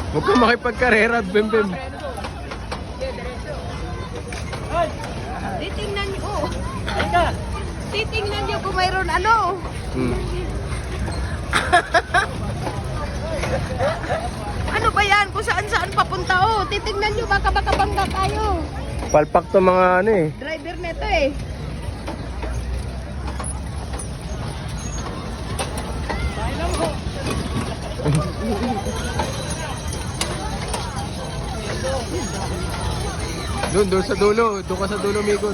Huwag kang makipagkarera, Bim. Titingnan niyo. Oh. Titingnan niyo kung mayroon ano. Ano ba yan? Kung saan papunta oh. Titingnan niyo baka bangga tayo. Palpak to mga ano eh. Driver neto eh. Doon sa dulo. Doon ka sa dulo, Migot.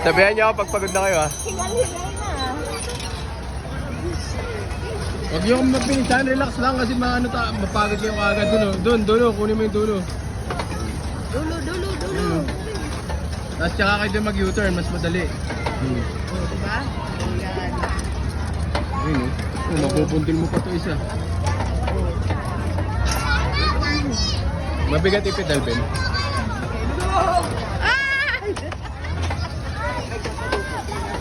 Sabihan niyo ako pag pagod na kayo, ha? Huwag niyo akong mapinitan, relax lang kasi mapagod kayo kagad dulo, kunin mo yung dulo. Dulo. Tapos tsaka kayo din mag-U-turn, mas madali. Oh, diba? Ayan. Ayun, mapupuntil mo pa to isa. Mabigat ipedal, Ben. Ah!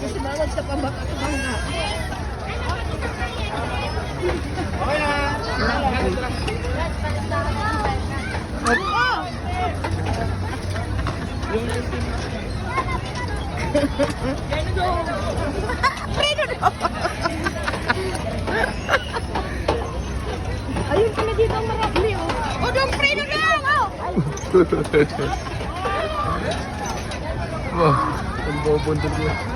Kasi bawal sa pabaka-bangga. Okay na! Oh! Preno daw! Ayun pala dito ang mga bli, oh. O, doon, preno daw! Oh! Wow, ang bubundol niya.